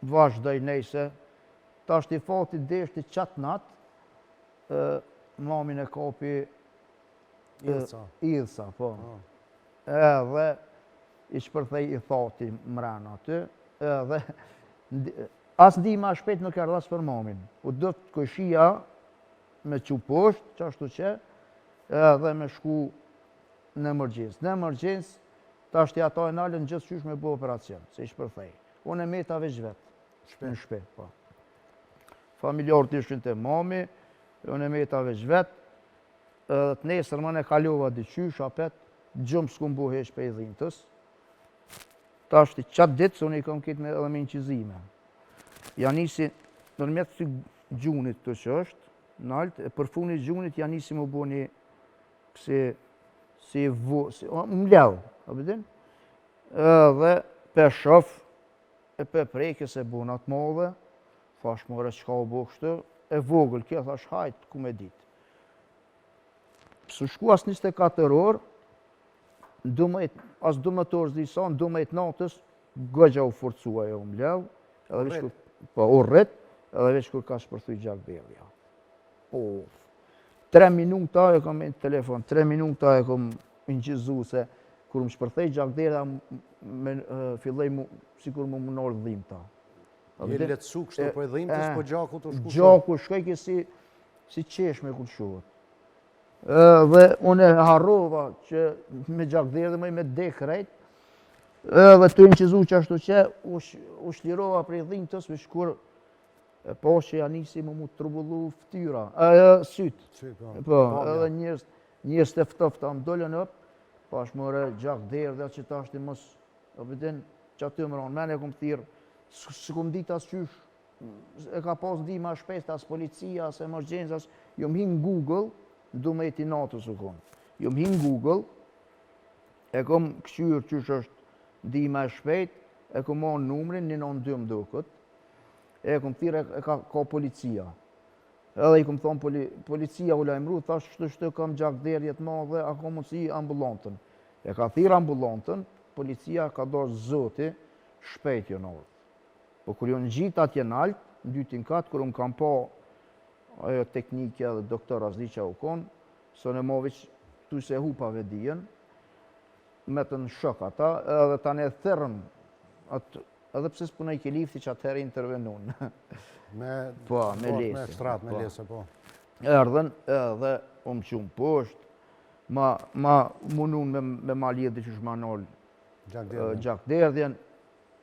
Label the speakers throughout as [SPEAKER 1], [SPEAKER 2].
[SPEAKER 1] vazhdoj nejse. Ta është i fati deshti qatë natë, mamin e kapi Ilsa, po. Edhe i shpërthej i thati mrena aty, edhe as ndihma shpejt nuk erdha as për mamin. U do të këshia me që poshtë, që ashtu që, edhe me shku në emergjens. Në emergjens, ta është i ata e nalën gjithë qysh me bo operacion, se i shpërthej. Unë e meta veç vetë, në shpet, po. Familjarët ishin të mami, unë e meta veç vetë, edhe të nesër më në kalova diqysh, apet, gjumë s'ku mbu hesh për i dhintës. Ta është i qatë ditë, se unë i kam kitë me edhe me inqizime. Ja nisi, nërmjet si gjunit të që është, nalt, e për funit gjunit ja nisi më bu një, më leu, a bëdin? Edhe për shof, e për prejke se bu në atë modhe, thash more qka u bu kështu, e vogël kjo, thash hajtë, ku me ditë. Së shku as 24 orë, as 12 orë zisa, në 12 natës, gëgja u forcua e u mleu, u rrit, edhe veç kur ka shpërthuj gjak derdhja. 3 minuta e kom e në telefon, 3 minuta e kom inqizu se kur më shpërthej gjak derdhja, fillej si kur më nërë dhimta.
[SPEAKER 2] Je letësu kështë për dhimtës, po gjaku të shku shumë?
[SPEAKER 1] Gjaku shkojke si qesh me kulqohet. Dhe unë e harrova që me gjak derdhja me dek rejt, dhe të inqizu që ashtu që u shlirova prej dhimtës, me shkur po që ja nisi më mu të trubullu ftyra, sytë. Po, edhe njërës të ftofta më dollën up, pa shmore gjak derdhja që ta është i mos, pëtin që aty më ronë, mene e kom thirë, së kom ditë asë qysh, e ka pas ndihma shpejt, as policia, as emergjens, as jom hi në Google, du me jeti natës u konë, jom hi në Google, e kom këshyrë qysh është ndihma shpejt, e kom ma në numrin, 192 më dukët, e kom thirë e ka policia. Edhe i kom thonë policia u lajmru, thash shtë kam gjak derdhjet madhe, a ka mundësi ambulantën. E ka thirë ambulantën, policia ka dorë zoti, shpejt jo në orë. Po kur jo në gjitë atje në altë, në dytin katë, kur unë kam pa ajo teknike dhe doktor asdi që u konë, së në moviq tu se hupave dijen, me të në shok ata, edhe ta ne thërën, edhe pse s'punoj ke lifti që atëherë intervenun.
[SPEAKER 2] Me shtrat, me lese, po.
[SPEAKER 1] Erdhen edhe më qumë poshtë, ma munun me ma lidhë që shma nëllë gjak derdhjen,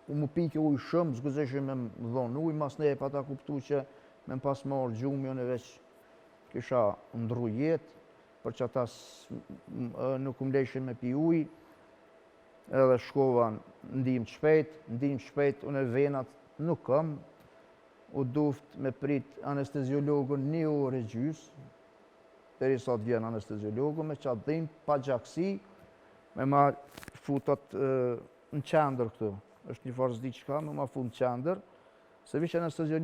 [SPEAKER 1] më pike ujë shumë, zgëzëshë me më dhonë ujë, mas ne e pa ta kuptu që me më pas marë gjumë, jo në veç kisha ndru jetë, për që ata nuk më lejshin me pi ujë, edhe shkova ndim shpejt, unë e venat nuk kam, u duft me prit anesteziologun 1 orë e gjys, deri sa të vjen anesteziologu, me qatë dhim, pa gjaksi, me ma futat në qendër këtu. Është një farë zdi qka, me ma fut në qendër, se vish anesteziologu